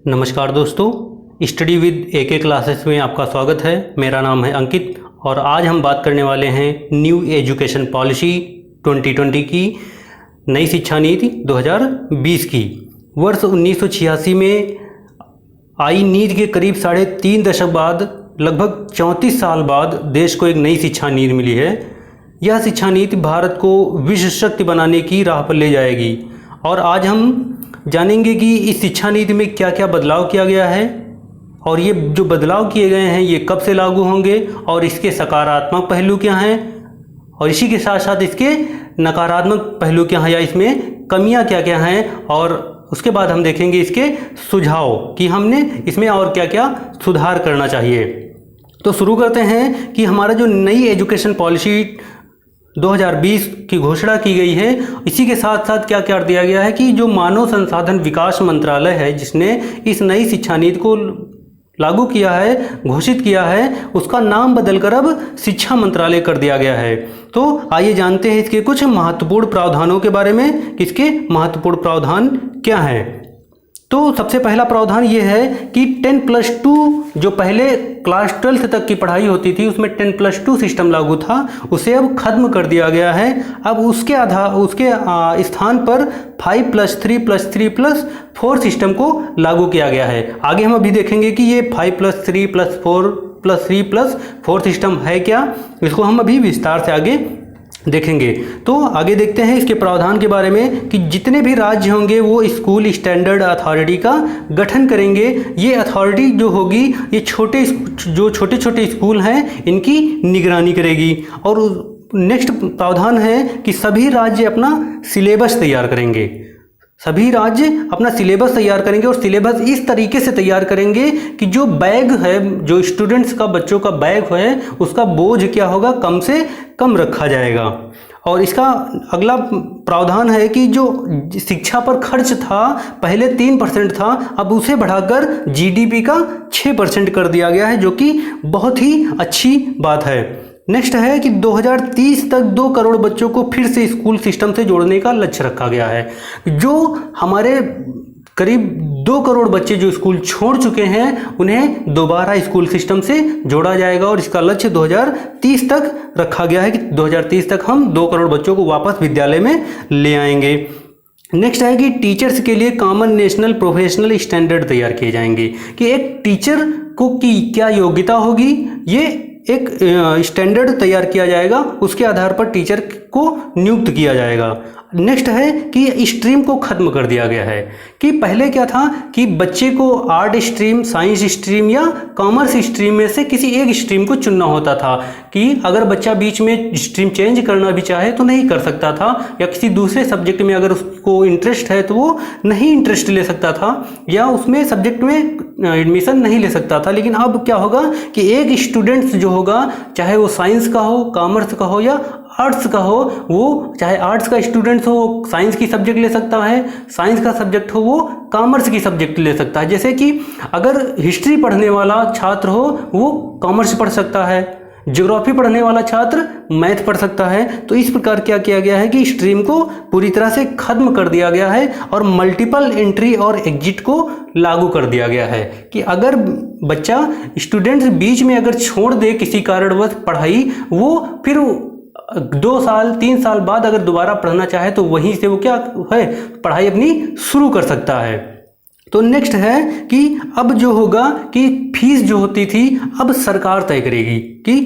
नमस्कार दोस्तों, study with AK classes में आपका स्वागत है। मेरा नाम है अंकित और आज हम बात करने वाले हैं न्यू एजुकेशन पॉलिसी 2020 की नई शिक्षा नीति 2020 की। वर्ष 1986 में आई नीति के करीब 3.5 दशक बाद, लगभग 34 साल बाद देश को एक नई शिक्षा नीति मिली है। यह शिक्षा नीति भारत को विश्व शक्ति बनाने की राह पर ले जाएगी और आज हम जानेंगे कि इस शिक्षा नीति में क्या क्या बदलाव किया गया है और ये जो बदलाव किए गए हैं ये कब से लागू होंगे और इसके सकारात्मक पहलू क्या हैं और इसी के साथ साथ इसके नकारात्मक पहलू क्या हैं या इसमें कमियां क्या क्या हैं, और उसके बाद हम देखेंगे इसके सुझाव कि हमने इसमें और क्या क्या सुधार करना चाहिए। तो शुरू करते हैं कि हमारा जो नई एजुकेशन पॉलिसी 2020 की घोषणा की गई है, इसी के साथ साथ क्या क्या दिया गया है कि जो मानव संसाधन विकास मंत्रालय है जिसने इस नई शिक्षा नीति को लागू किया है, घोषित किया है, उसका नाम बदलकर अब शिक्षा मंत्रालय कर दिया गया है। तो आइए जानते हैं इसके कुछ महत्वपूर्ण प्रावधानों के बारे में कि इसके महत्वपूर्ण प्रावधान क्या हैं। तो सबसे पहला प्रावधान ये है कि 10+2 जो पहले क्लास 12 तक की पढ़ाई होती थी उसमें 10+2 सिस्टम लागू था, उसे अब खत्म कर दिया गया है। अब उसके स्थान पर 5+3+3+4 सिस्टम को लागू किया गया है। आगे हम अभी देखेंगे कि ये 5+3+4+3+4 सिस्टम है क्या, इसको हम अभी विस्तार से आगे देखेंगे। तो आगे देखते हैं इसके प्रावधान के बारे में कि जितने भी राज्य होंगे वो स्कूल स्टैंडर्ड अथॉरिटी का गठन करेंगे। ये अथॉरिटी जो होगी ये छोटे छोटे स्कूल हैं इनकी निगरानी करेगी। और नेक्स्ट प्रावधान है कि सभी राज्य अपना सिलेबस तैयार करेंगे। सभी राज्य अपना सिलेबस तैयार करेंगे और सिलेबस इस तरीके से तैयार करेंगे कि जो बैग है, जो स्टूडेंट्स का, बच्चों का बैग है, उसका बोझ क्या होगा, कम से कम रखा जाएगा। और इसका अगला प्रावधान है कि जो शिक्षा पर खर्च था पहले 3% था, अब उसे बढ़ाकर जीडीपी का 6% कर दिया गया है, जो कि बहुत ही अच्छी बात है। नेक्स्ट है कि 2030 तक 2 करोड़ बच्चों को फिर से स्कूल सिस्टम से जोड़ने का लक्ष्य रखा गया है। जो हमारे करीब 2 करोड़ बच्चे जो स्कूल छोड़ चुके हैं उन्हें दोबारा स्कूल सिस्टम से जोड़ा जाएगा और इसका लक्ष्य 2030 तक रखा गया है कि 2030 तक हम 2 करोड़ बच्चों को वापस विद्यालय में ले आएंगे। नेक्स्ट है कि टीचर्स के लिए कॉमन नेशनल प्रोफेशनल स्टैंडर्ड तैयार किए जाएंगे कि एक टीचर को की क्या योग्यता होगी, ये एक स्टैंडर्ड तैयार किया जाएगा, उसके आधार पर टीचर को नियुक्त किया जाएगा। नेक्स्ट है कि स्ट्रीम को खत्म कर दिया गया है कि पहले क्या था कि बच्चे को आर्ट स्ट्रीम, साइंस स्ट्रीम या कॉमर्स स्ट्रीम में से किसी एक स्ट्रीम को चुनना होता था कि अगर बच्चा बीच में स्ट्रीम चेंज करना भी चाहे तो नहीं कर सकता था, या किसी दूसरे सब्जेक्ट में अगर उसको इंटरेस्ट है तो वो नहीं इंटरेस्ट ले सकता था या उसमें सब्जेक्ट में एडमिशन नहीं ले सकता था। लेकिन अब क्या होगा कि एक स्टूडेंट्स जो होगा, चाहे वो साइंस का हो, कॉमर्स का हो या आर्ट्स का हो, वो चाहे आर्ट्स का स्टूडेंट्स हो वो साइंस की सब्जेक्ट ले सकता है, साइंस का सब्जेक्ट हो वो कॉमर्स की सब्जेक्ट ले सकता है। जैसे कि अगर हिस्ट्री पढ़ने वाला छात्र हो वो कॉमर्स पढ़ सकता है, ज्योग्राफी पढ़ने वाला छात्र मैथ पढ़ सकता है। तो इस प्रकार क्या किया गया है कि स्ट्रीम को पूरी तरह से खत्म कर दिया गया है और मल्टीपल एंट्री और एग्जिट को लागू कर दिया गया है कि अगर बच्चा स्टूडेंट्स बीच में अगर छोड़ दे किसी कारणवश पढ़ाई, वो फिर 2 साल 3 साल बाद अगर दोबारा पढ़ना चाहे तो वहीं से वो क्या है, पढ़ाई अपनी शुरू कर सकता है। तो नेक्स्ट है कि अब जो होगा कि फीस जो होती थी अब सरकार तय करेगी कि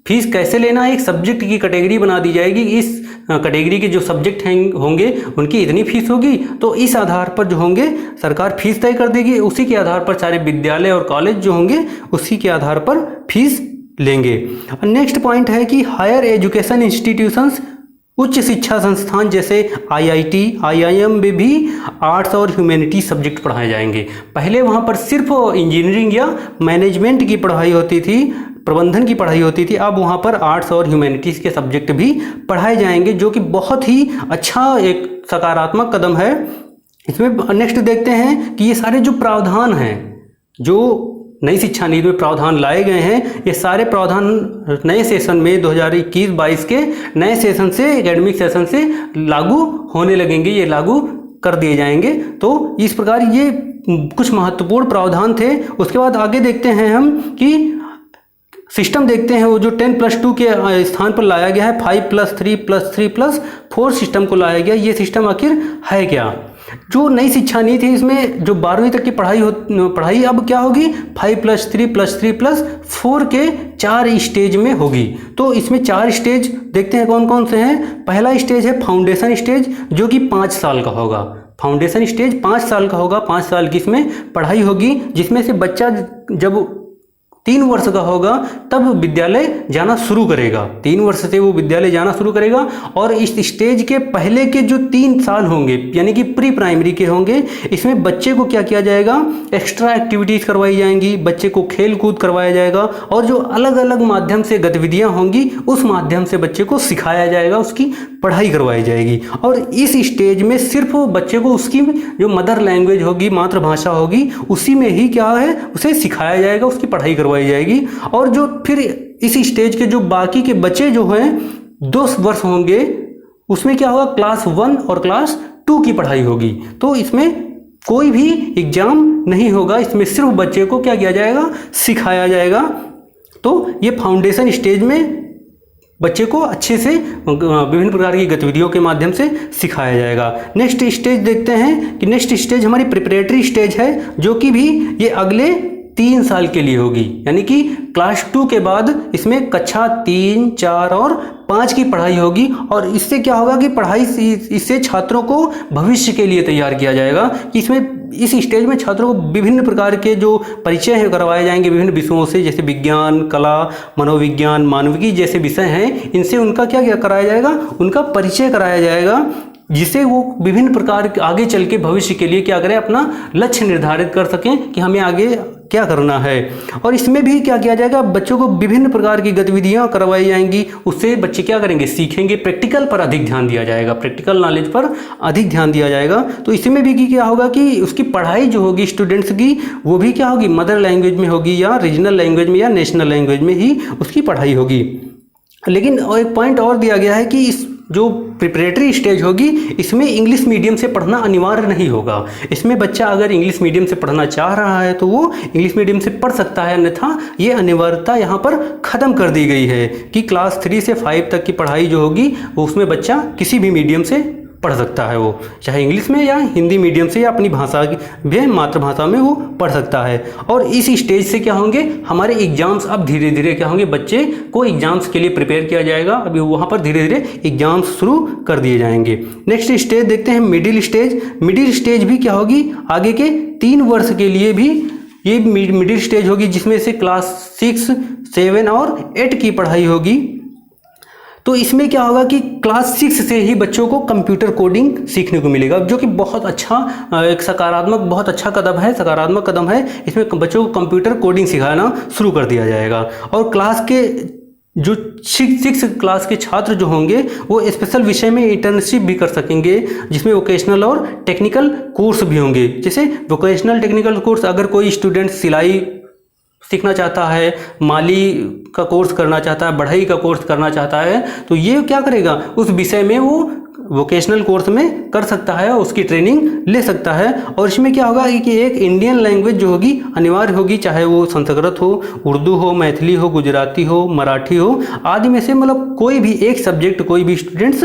फीस कैसे लेना है। एक सब्जेक्ट की कैटेगरी बना दी जाएगी, इस कैटेगरी के जो सब्जेक्ट होंगे उनकी इतनी फीस होगी, तो इस आधार पर जो होंगे सरकार फीस तय कर देगी। उसी के आधार पर सारे विद्यालय और कॉलेज जो होंगे उसी के आधार पर फीस लेंगे। नेक्स्ट पॉइंट है कि हायर एजुकेशन इंस्टीट्यूशंस, उच्च शिक्षा संस्थान जैसे आईआईटी, आईआईएम में भी आर्ट्स और ह्यूमैनिटीज सब्जेक्ट पढ़ाए जाएंगे। पहले वहाँ पर सिर्फ इंजीनियरिंग या मैनेजमेंट की पढ़ाई होती थी, प्रबंधन की पढ़ाई होती थी, अब वहाँ पर आर्ट्स और ह्यूमैनिटीज के सब्जेक्ट भी पढ़ाए जाएंगे, जो कि बहुत ही अच्छा एक सकारात्मक कदम है। इसमें नेक्स्ट देखते हैं कि ये सारे जो प्रावधान हैं, जो नई शिक्षा नीति में प्रावधान लाए गए हैं, ये सारे प्रावधान नए सेशन में 2021-22 के नए सेशन से, एकेडमिक सेशन से लागू होने लगेंगे, ये लागू कर दिए जाएंगे। तो इस प्रकार ये कुछ महत्वपूर्ण प्रावधान थे। उसके बाद आगे देखते हैं हम कि सिस्टम देखते हैं, वो जो 10+2 के स्थान पर लाया गया है 5+3+3+4 सिस्टम को लाया गया। ये सिस्टम आखिर है क्या? जो नई शिक्षा नीति है इसमें जो 12वीं तक की पढ़ाई अब क्या होगी 5+3+3+4 के 4 स्टेज में होगी। तो इसमें 4 स्टेज देखते हैं कौन कौन से हैं। पहला स्टेज है फाउंडेशन स्टेज, जो कि 5 साल का होगा। फाउंडेशन स्टेज 5 साल का होगा, 5 साल की इसमें पढ़ाई होगी, जिसमें से बच्चा जब 3 वर्ष का होगा तब विद्यालय जाना शुरू करेगा। 3 वर्ष से वो विद्यालय जाना शुरू करेगा। और इस स्टेज के पहले के जो 3 साल होंगे यानी कि प्री प्राइमरी के होंगे, इसमें बच्चे को क्या किया जाएगा, एक्स्ट्रा एक्टिविटीज़ करवाई जाएंगी, बच्चे को खेल कूद करवाया जाएगा, और जो अलग अलग माध्यम से गतिविधियाँ होंगी उस माध्यम से बच्चे को सिखाया जाएगा, उसकी पढ़ाई करवाई जाएगी। और इस स्टेज में सिर्फ बच्चे को उसकी जो मदर लैंग्वेज होगी, मातृभाषा होगी, उसी में ही क्या है उसे सिखाया जाएगा, उसकी पढ़ाई करवाई जाएगी। और जो फिर इस स्टेज के जो बाकी के बच्चे जो हैं 2 वर्ष होंगे, उसमें क्या होगा क्लास 1 और क्लास 2 की पढ़ाई होगी। तो इसमें कोई भी एग्जाम नहीं होगा, इसमें सिर्फ बच्चे को क्या किया जाएगा, सिखाया जाएगा। तो ये फाउंडेशन स्टेज में बच्चे को अच्छे से विभिन्न प्रकार की गतिविधियों के माध्यम से सिखाया जाएगा। नेक्स्ट स्टेज देखते हैं कि नेक्स्ट स्टेज हमारी प्रिपरेटरी स्टेज है, जो कि भी ये अगले 3 साल के लिए होगी। यानी कि क्लास 2 के बाद इसमें कक्षा 3, 4 और 5 की पढ़ाई होगी। और इससे क्या होगा कि पढ़ाई इससे छात्रों को भविष्य के लिए तैयार किया जाएगा। कि इसमें इस स्टेज में छात्रों को विभिन्न प्रकार के जो परिचय है करवाए जाएंगे विभिन्न विषयों से, जैसे विज्ञान, कला, मनोविज्ञान, मानविकी जैसे विषय हैं, इनसे उनका क्या कराया जाएगा, उनका परिचय कराया जाएगा, जिससे वो विभिन्न प्रकार आगे चल के भविष्य के लिए क्या करें, अपना लक्ष्य निर्धारित कर सकें कि हमें आगे क्या करना है। और इसमें भी क्या किया जाएगा, बच्चों को विभिन्न प्रकार की गतिविधियां करवाई जाएंगी, उससे बच्चे क्या करेंगे, सीखेंगे। प्रैक्टिकल पर अधिक ध्यान दिया जाएगा, प्रैक्टिकल नॉलेज पर अधिक ध्यान दिया जाएगा। तो इसमें भी क्या होगा कि उसकी पढ़ाई जो होगी स्टूडेंट्स की, वो भी क्या होगी, मदर लैंग्वेज में होगी, या रीजनल लैंग्वेज में, या नेशनल लैंग्वेज में ही उसकी पढ़ाई होगी। लेकिन एक पॉइंट और दिया गया है कि इस जो प्रिपरेटरी स्टेज होगी, इसमें इंग्लिश मीडियम से पढ़ना अनिवार्य नहीं होगा। इसमें बच्चा अगर इंग्लिश मीडियम से पढ़ना चाह रहा है तो वो इंग्लिश मीडियम से पढ़ सकता है, अन्यथा ये अनिवार्यता यहाँ पर ख़त्म कर दी गई है कि क्लास 3 से 5 तक की पढ़ाई जो होगी वो उसमें बच्चा किसी भी मीडियम से पढ़ सकता है, वो चाहे इंग्लिश में या हिंदी मीडियम से या अपनी भाषा भी मातृभाषा में वो पढ़ सकता है। और इस स्टेज से क्या होंगे, हमारे एग्जाम्स अब धीरे धीरे क्या होंगे, बच्चे को एग्जाम्स के लिए प्रिपेयर किया जाएगा। अभी वहाँ पर धीरे धीरे एग्जाम्स शुरू कर दिए जाएंगे। नेक्स्ट स्टेज देखते हैं मिडिल स्टेज। मिडिल स्टेज भी क्या होगी, आगे के 3 वर्ष के लिए भी ये मिडिल स्टेज होगी, जिसमें से क्लास 6, 7 और 8 की पढ़ाई होगी। तो इसमें क्या होगा कि क्लास 6 से ही बच्चों को कंप्यूटर कोडिंग सीखने को मिलेगा, जो कि बहुत अच्छा एक सकारात्मक बहुत अच्छा कदम है, सकारात्मक कदम है। इसमें बच्चों को कंप्यूटर कोडिंग सिखाना शुरू कर दिया जाएगा। और क्लास के जो 6 क्लास के छात्र जो होंगे वो स्पेशल विषय में इंटर्नशिप भी कर सकेंगे, जिसमें वोकेशनल और टेक्निकल कोर्स भी होंगे। जैसे वोकेशनल टेक्निकल कोर्स, अगर कोई स्टूडेंट सिलाई सीखना चाहता है, माली का कोर्स करना चाहता है, बढ़ई का कोर्स करना चाहता है, तो ये क्या करेगा, उस विषय में वो वोकेशनल कोर्स में कर सकता है, उसकी ट्रेनिंग ले सकता है। और इसमें क्या होगा कि एक इंडियन लैंग्वेज जो होगी अनिवार्य होगी, चाहे वो संस्कृत हो, उर्दू हो, मैथिली हो, गुजराती हो, मराठी हो, आदि में से मतलब कोई भी एक सब्जेक्ट कोई भी स्टूडेंट्स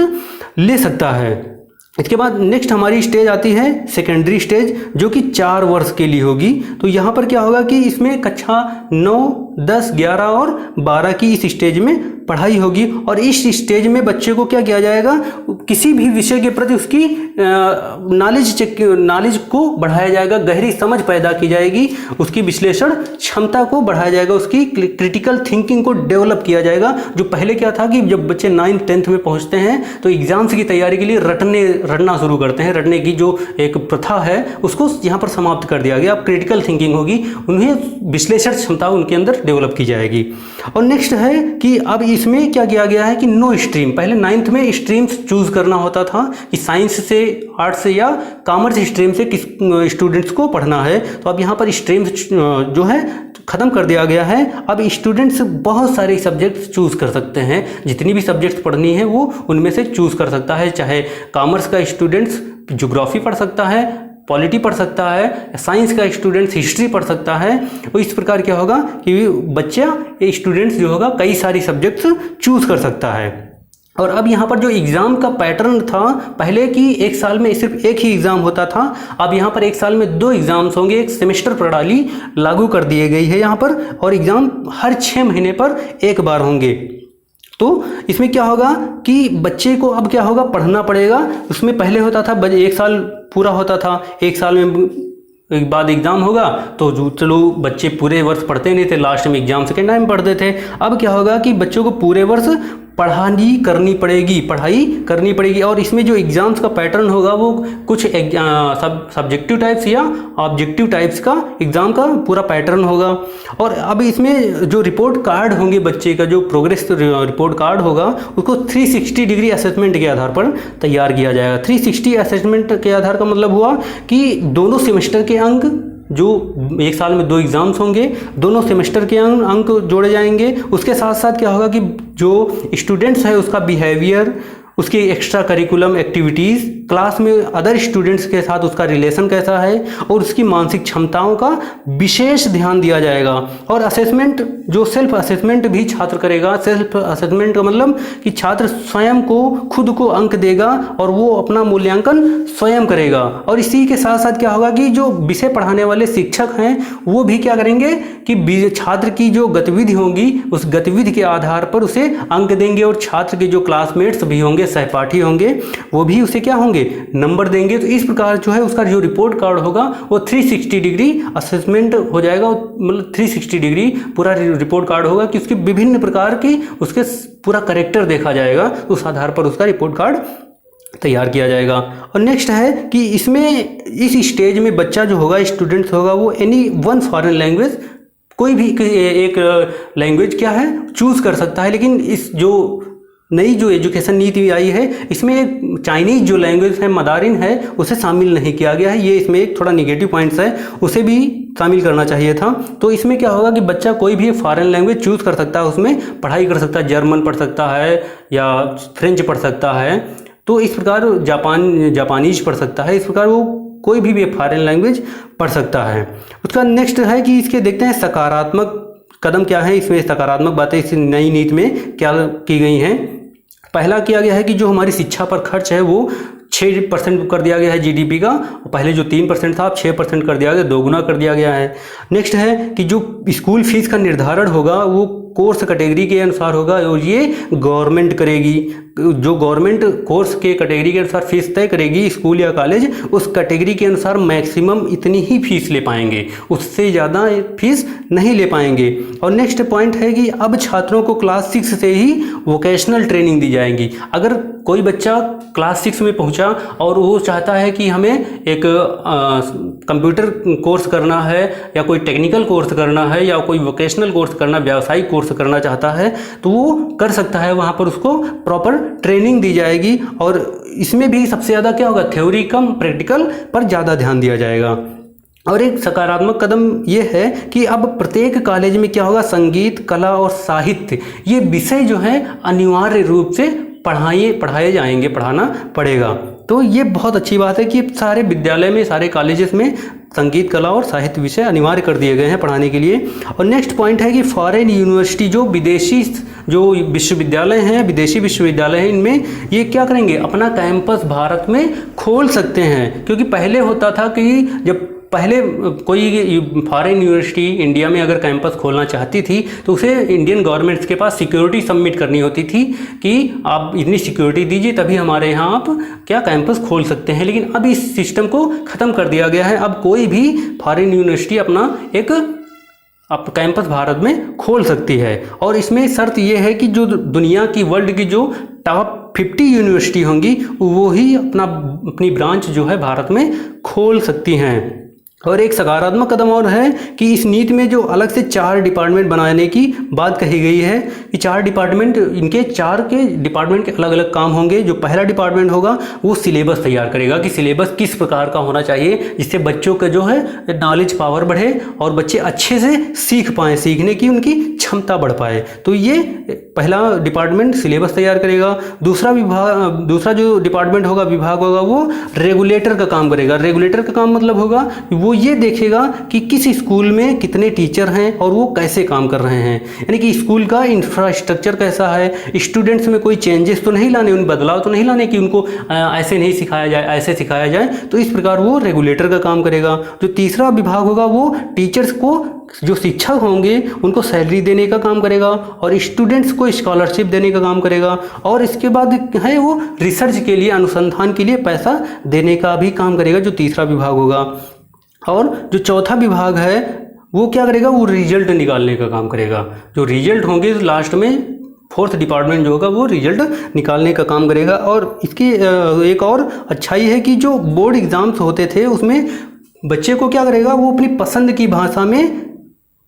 ले सकता है। इसके बाद नेक्स्ट हमारी स्टेज आती है सेकेंडरी स्टेज, जो कि 4 वर्ष के लिए होगी। तो यहाँ पर क्या होगा कि इसमें कक्षा 9, 10, 11 और 12 की इस स्टेज में पढ़ाई होगी। और इस स्टेज में बच्चे को क्या किया जाएगा, किसी भी विषय के प्रति उसकी नॉलेज को बढ़ाया जाएगा, गहरी समझ पैदा की जाएगी, उसकी विश्लेषण क्षमता को बढ़ाया जाएगा, उसकी क्रिटिकल थिंकिंग को डेवलप किया जाएगा। जो पहले क्या था कि जब बच्चे 9th 10th में पहुंचते हैं तो एग्जाम्स की तैयारी के लिए रटना शुरू करते हैं, रटने की जो एक प्रथा है उसको यहाँ पर समाप्त कर दिया गया। अब क्रिटिकल थिंकिंग होगी, उन्हें विश्लेषण क्षमता उनके अंदर डेवलप की जाएगी। और नेक्स्ट है कि अब इसमें क्या किया गया है कि नो स्ट्रीम, पहले 9th में स्ट्रीम्स चूज करना होता था कि साइंस से, आर्ट्स से या कॉमर्स स्ट्रीम से किस स्टूडेंट्स को पढ़ना है। तो अब यहाँ पर स्ट्रीम्स जो है ख़त्म कर दिया गया है। अब स्टूडेंट्स बहुत सारे सब्जेक्ट्स चूज़ कर सकते हैं, जितनी भी सब्जेक्ट्स पढ़नी है वो उनमें से चूज़ कर सकता है। चाहे कॉमर्स का स्टूडेंट्स ज्योग्राफी पढ़ सकता है, पॉलिटी पढ़ सकता है, साइंस का स्टूडेंट्स हिस्ट्री पढ़ सकता है। तो इस प्रकार क्या होगा कि बच्चा स्टूडेंट्स जो होगा कई सारी सब्जेक्ट्स चूज़ कर सकता है। और अब यहाँ पर जो एग्ज़ाम का पैटर्न था पहले कि एक साल में सिर्फ एक ही एग्ज़ाम होता था, अब यहाँ पर एक साल में 2 एग्ज़ाम्स होंगे। एक सेमेस्टर प्रणाली लागू कर दी गई है यहाँ पर, और एग्ज़ाम हर 6 महीने पर एक बार होंगे। तो इसमें क्या होगा कि बच्चे को अब क्या होगा, पढ़ना पड़ेगा। उसमें पहले होता था 1 साल पूरा होता था, 1 साल में एक बाद एग्ज़ाम होगा तो जो चलो बच्चे पूरे वर्ष पढ़ते नहीं थे, लास्ट में एग्ज़ाम सेकेंड टाइम पढ़ते थे। अब क्या होगा कि बच्चों को पूरे वर्ष पढ़ाई करनी पड़ेगी। और इसमें जो एग्ज़ाम्स का पैटर्न होगा वो कुछ सब्जेक्टिव टाइप्स या ऑब्जेक्टिव टाइप्स का एग्ज़ाम का पूरा पैटर्न होगा। और अब इसमें जो रिपोर्ट कार्ड होंगे बच्चे का, जो प्रोग्रेस रिपोर्ट कार्ड होगा उसको 360 डिग्री असेसमेंट के आधार पर तैयार किया जाएगा। 360 असेसमेंट के आधार का मतलब हुआ कि दोनों सेमेस्टर के अंक, जो एक साल में 2 एग्ज़ाम्स होंगे, दोनों सेमेस्टर के अंक जोड़े जाएंगे। उसके साथ साथ क्या होगा कि जो स्टूडेंट्स है उसका बिहेवियर, उसकी एक्स्ट्रा करिकुलम एक्टिविटीज़, क्लास में अदर स्टूडेंट्स के साथ उसका रिलेशन कैसा है, और उसकी मानसिक क्षमताओं का विशेष ध्यान दिया जाएगा। और असेसमेंट, जो सेल्फ असेसमेंट भी छात्र करेगा। सेल्फ असेसमेंट का मतलब कि छात्र स्वयं को खुद को अंक देगा और वो अपना मूल्यांकन स्वयं करेगा। और इसी के साथ साथ क्या होगा कि जो विषय पढ़ाने वाले शिक्षक हैं वो भी क्या करेंगे कि छात्र की जो गतिविधि होंगी उस गतिविधि के आधार पर उसे अंक देंगे, और छात्र के जो क्लासमेट्स भी होंगे, सहपाठी होंगे, वो भी उसे क्या होंगे, नंबर देंगे। तो इस प्रकार जो है उसका जो रिपोर्ट कार्ड होगा वो 360 डिग्री असेसमेंट हो जाएगा। मतलब 360 डिग्री पूरा रिपोर्ट कार्ड होगा कि उसके विभिन्न प्रकार की उसके पूरा कैरेक्टर देखा जाएगा, उस आधार पर उसका रिपोर्ट कार्ड तैयार किया जाएगा। और नेक्स्ट है कि इसमें इस स्टेज में बच्चा जो होगा, स्टूडेंट्स होगा, वो एनी वन फॉरेन लैंग्वेज, कोई भी एक लैंग्वेज क्या है चूज़ कर सकता है। लेकिन इस जो नई जो एजुकेशन नीति आई है इसमें एक चाइनीज़ जो लैंग्वेज है, मदारिन है, उसे शामिल नहीं किया गया है। ये इसमें एक थोड़ा निगेटिव पॉइंट्स है, उसे भी शामिल करना चाहिए था। तो इसमें क्या होगा कि बच्चा कोई भी फॉरेन लैंग्वेज चूज़ कर सकता है, उसमें पढ़ाई कर सकता है। जर्मन पढ़ सकता है या फ्रेंच पढ़ सकता है, तो इस प्रकार जापानीज पढ़ सकता है। इस प्रकार वो कोई भी फॉरेन लैंग्वेज पढ़ सकता है। उसका नेक्स्ट है कि इसके देखते हैं सकारात्मक कदम क्या है। इसमें सकारात्मक बातें इस नई नीति में क्या की गई हैं। पहला किया गया है कि जो हमारी शिक्षा पर खर्च है वो 6% कर दिया गया है जीडीपी का। पहले जो 3% था अब 6% कर दिया गया, 2 गुना कर दिया गया है। नेक्स्ट है कि जो स्कूल फीस का निर्धारण होगा वो कोर्स कैटेगरी के अनुसार होगा, और ये गवर्नमेंट करेगी। जो गवर्नमेंट कोर्स के कैटेगरी के अनुसार फीस तय करेगी, स्कूल या कॉलेज उस कैटेगरी के अनुसार मैक्सिमम इतनी ही फीस ले पाएंगे, उससे ज़्यादा फीस नहीं ले पाएंगे। और नेक्स्ट पॉइंट है कि अब छात्रों को क्लास 6 से ही वोकेशनल ट्रेनिंग दी जाएगी। अगर कोई बच्चा क्लास 6 में पहुंचा और वो चाहता है कि हमें एक कंप्यूटर कोर्स करना है या कोई टेक्निकल कोर्स करना है या कोई वोकेशनल कोर्स करना, व्यावसायिक कोर्स करना चाहता है, तो वो कर सकता है। वहाँ पर उसको प्रॉपर ट्रेनिंग दी जाएगी। और इसमें भी सबसे ज़्यादा क्या होगा, थ्योरी कम प्रैक्टिकल पर ज़्यादा ध्यान दिया जाएगा। और एक सकारात्मक कदम ये है कि अब प्रत्येक कॉलेज में क्या होगा, संगीत, कला और साहित्य ये विषय जो है अनिवार्य रूप से पढ़ाए जाएंगे, पढ़ाना पड़ेगा। तो ये बहुत अच्छी बात है कि सारे विद्यालय में, सारे कॉलेजेस में संगीत, कला और साहित्य विषय अनिवार्य कर दिए गए हैं पढ़ाने के लिए। और नेक्स्ट पॉइंट है कि फॉरेन यूनिवर्सिटी, जो विदेशी जो विश्वविद्यालय हैं, विदेशी विश्वविद्यालय हैं, इनमें ये क्या करेंगे, अपना कैंपस भारत में खोल सकते हैं। क्योंकि पहले होता था कि जब पहले कोई फॉरेन यूनिवर्सिटी इंडिया में अगर कैंपस खोलना चाहती थी तो उसे इंडियन गवर्नमेंट के पास सिक्योरिटी सबमिट करनी होती थी कि आप इतनी सिक्योरिटी दीजिए तभी हमारे यहाँ आप क्या कैंपस खोल सकते हैं। लेकिन अब इस सिस्टम को ख़त्म कर दिया गया है। अब कोई भी फॉरेन यूनिवर्सिटी अपना एक कैंपस भारत में खोल सकती है। और इसमें शर्त यह है कि जो दुनिया की, वर्ल्ड की जो टॉप 50 यूनिवर्सिटी होंगी वो ही अपनी ब्रांच जो है भारत में खोल सकती हैं। और एक सकारात्मक कदम और है कि इस नीति में जो अलग से 4 डिपार्टमेंट बनाने की बात कही गई है कि 4 डिपार्टमेंट, इनके 4 के डिपार्टमेंट के अलग अलग काम होंगे। जो पहला डिपार्टमेंट होगा वो सिलेबस तैयार करेगा कि सिलेबस किस प्रकार का होना चाहिए जिससे बच्चों का जो है नॉलेज पावर बढ़े और बच्चे अच्छे से सीख पाएँ, सीखने की उनकी क्षमता बढ़ पाए। तो ये पहला डिपार्टमेंट सिलेबस तैयार करेगा। दूसरा जो डिपार्टमेंट होगा, विभाग होगा, वो रेगुलेटर का काम करेगा। रेगुलेटर का काम मतलब होगा वो ये देखेगा कि किस स्कूल में कितने टीचर हैं और वो कैसे काम कर रहे हैं, यानी कि स्कूल का इंफ्रास्ट्रक्चर कैसा है, स्टूडेंट्स में कोई चेंजेस तो नहीं लाने, उन बदलाव तो नहीं लाने कि उनको ऐसे नहीं सिखाया जाए, ऐसे सिखाया जाए। तो इस प्रकार वो रेगुलेटर का काम करेगा। जो तीसरा विभाग होगा वो टीचर्स को, जो शिक्षक होंगे उनको सैलरी देने का काम करेगा और स्टूडेंट्स को स्कॉलरशिप देने का काम करेगा। और इसके बाद है वो रिसर्च के लिए, अनुसंधान के लिए पैसा देने का भी काम करेगा, जो तीसरा विभाग होगा। और जो चौथा विभाग है वो क्या करेगा, वो रिजल्ट निकालने का काम करेगा। जो रिजल्ट होंगे लास्ट में, फोर्थ डिपार्टमेंट जो होगा वो रिजल्ट निकालने का काम करेगा। और इसकी एक और अच्छाई है कि जो बोर्ड एग्ज़ाम्स होते थे उसमें बच्चे को क्या करेगा, वो अपनी पसंद की भाषा में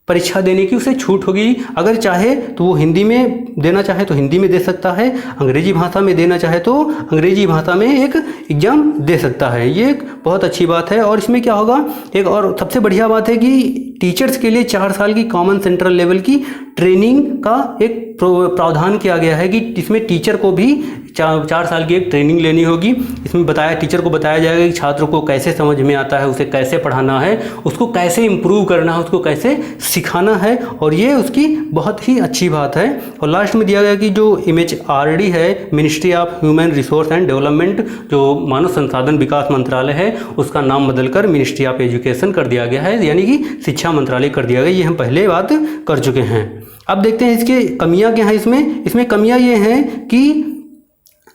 परीक्षा देने की उसे छूट होगी। अगर चाहे तो वो हिंदी में देना चाहे तो हिंदी में दे सकता है, अंग्रेजी भाषा में देना चाहे तो अंग्रेजी भाषा में एक एग्ज़ाम दे सकता है। ये एक बहुत अच्छी बात है। और इसमें क्या होगा, एक और सबसे बढ़िया बात है कि टीचर्स के लिए 4 साल की कॉमन सेंट्रल लेवल की ट्रेनिंग का एक प्रावधान किया गया है कि इसमें टीचर को भी 4 साल की एक ट्रेनिंग लेनी होगी। इसमें टीचर को बताया जाएगा कि छात्र को कैसे समझ में आता है, उसे कैसे पढ़ाना है, उसको कैसे इम्प्रूव करना है, उसको कैसे सिखाना है। और ये उसकी बहुत ही अच्छी बात है। और लास्ट में दिया गया कि जो MHRD है, ministry of human resource and development, जो मानव संसाधन विकास मंत्रालय है, उसका नाम बदलकर मिनिस्ट्री ऑफ एजुकेशन कर दिया गया है, यानी कि शिक्षा मंत्रालय कर दिया गया। ये हम पहले बात कर चुके हैं। अब देखते हैं इसके कमियां क्या हैं। इसमें कमियां ये हैं कि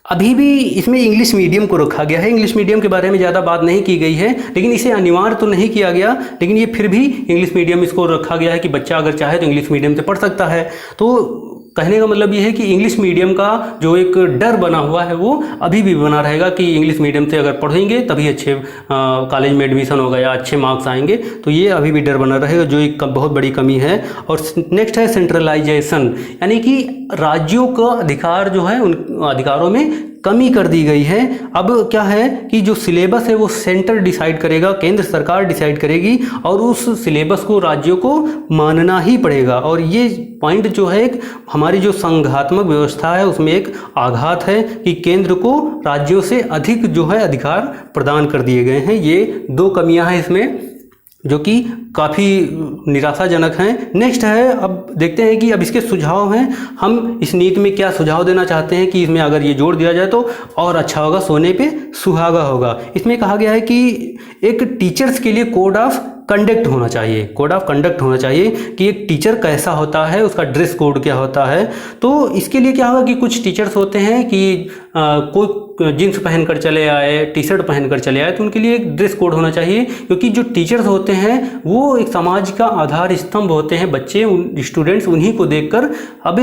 अभी भी इसमें इंग्लिश मीडियम को रखा गया है। इंग्लिश मीडियम के बारे में ज़्यादा बात नहीं की गई है, लेकिन इसे अनिवार्य तो नहीं किया गया, लेकिन ये फिर भी इंग्लिश मीडियम इसको रखा गया है कि बच्चा अगर चाहे तो इंग्लिश मीडियम से पढ़ सकता है। तो कहने का मतलब ये है कि इंग्लिश मीडियम का जो एक डर बना हुआ है वो अभी भी बना रहेगा कि इंग्लिश मीडियम से अगर पढ़ेंगे तभी अच्छे कॉलेज में एडमिशन होगा या अच्छे मार्क्स आएंगे। तो ये अभी भी डर बना रहेगा, जो एक बहुत बड़ी कमी है। और नेक्स्ट है सेंट्रलाइजेशन, यानी कि राज्यों का अधिकार जो है उन अधिकारों में कमी कर दी गई है। अब क्या है कि जो सिलेबस है वो सेंटर डिसाइड करेगा, केंद्र सरकार डिसाइड करेगी और उस सिलेबस को राज्यों को मानना ही पड़ेगा। और ये पॉइंट जो है हमारी जो संघात्मक व्यवस्था है उसमें एक आघात है कि केंद्र को राज्यों से अधिक जो है अधिकार प्रदान कर दिए गए हैं। ये 2 कमियां हैं इसमें जो कि काफ़ी निराशाजनक हैं। नेक्स्ट है, अब देखते हैं कि अब इसके सुझाव हैं। हम इस नीति में क्या सुझाव देना चाहते हैं कि इसमें अगर ये जोड़ दिया जाए तो और अच्छा होगा, सोने पे सुहागा होगा। इसमें कहा गया है कि एक टीचर्स के लिए कोड ऑफ कंडक्ट होना चाहिए। कोड ऑफ कंडक्ट होना चाहिए कि एक टीचर कैसा होता है, उसका ड्रेस कोड क्या होता है। तो इसके लिए क्या होगा कि कुछ टीचर्स होते हैं कि कोई जींस पहनकर चले आए, टी शर्ट पहनकर चले आए, तो उनके लिए एक ड्रेस कोड होना चाहिए। क्योंकि जो टीचर्स होते हैं वो एक समाज का आधार स्तंभ होते हैं। बच्चे, स्टूडेंट्स उन्हीं को देखकर अब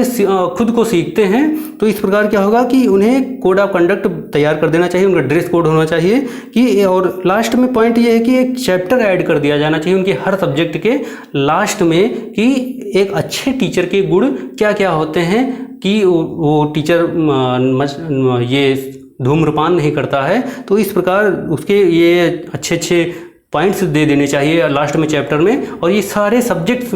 खुद को सीखते हैं। तो इस प्रकार क्या होगा कि उन्हें कोड ऑफ कंडक्ट तैयार कर देना चाहिए, उनका ड्रेस कोड होना चाहिए कि। और लास्ट में पॉइंट ये है कि एक चैप्टर ऐड कर दिया जाना चाहिए उनके हर सब्जेक्ट के लास्ट में कि एक अच्छे टीचर के गुण क्या क्या होते हैं, कि वो टीचर ये धूम्रपान नहीं करता है। तो इस प्रकार उसके ये अच्छे अच्छे पॉइंट्स दे देने चाहिए लास्ट में चैप्टर में। और ये सारे सब्जेक्ट्स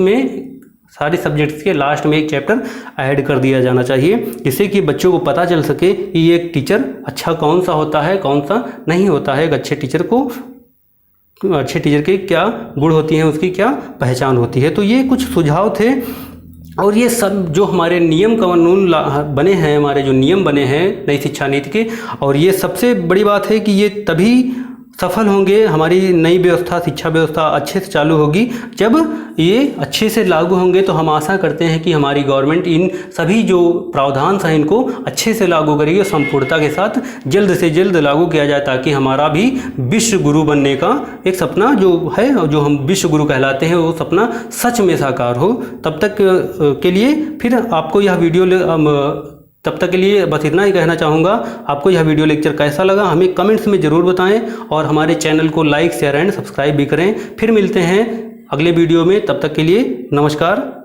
के लास्ट में एक चैप्टर ऐड कर दिया जाना चाहिए, जिससे कि बच्चों को पता चल सके कि ये एक टीचर अच्छा कौन सा होता है, कौन सा नहीं होता है। एक अच्छे टीचर के क्या गुण होती हैं, उसकी क्या पहचान होती है। तो ये कुछ सुझाव थे। और ये सब जो हमारे नियम कानून बने हैं, हमारे जो नियम बने हैं नई शिक्षा नीति के, और ये सबसे बड़ी बात है कि ये तभी सफल होंगे, हमारी नई व्यवस्था, शिक्षा व्यवस्था अच्छे से चालू होगी जब ये अच्छे से लागू होंगे। तो हम आशा करते हैं कि हमारी गवर्नमेंट इन सभी जो प्रावधान हैं इनको अच्छे से लागू करेगी और संपूर्णता के साथ जल्द से जल्द लागू किया जाए, ताकि हमारा भी विश्व गुरु बनने का एक सपना जो है, जो हम विश्व गुरु कहलाते हैं, वो सपना सच में साकार हो। तब तक के लिए फिर आपको यह वीडियो तब तक के लिए बस इतना ही कहना चाहूँगा। आपको यह वीडियो लेक्चर कैसा लगा हमें कमेंट्स में ज़रूर बताएं और हमारे चैनल को लाइक, शेयर एंड सब्सक्राइब भी करें। फिर मिलते हैं अगले वीडियो में, तब तक के लिए नमस्कार।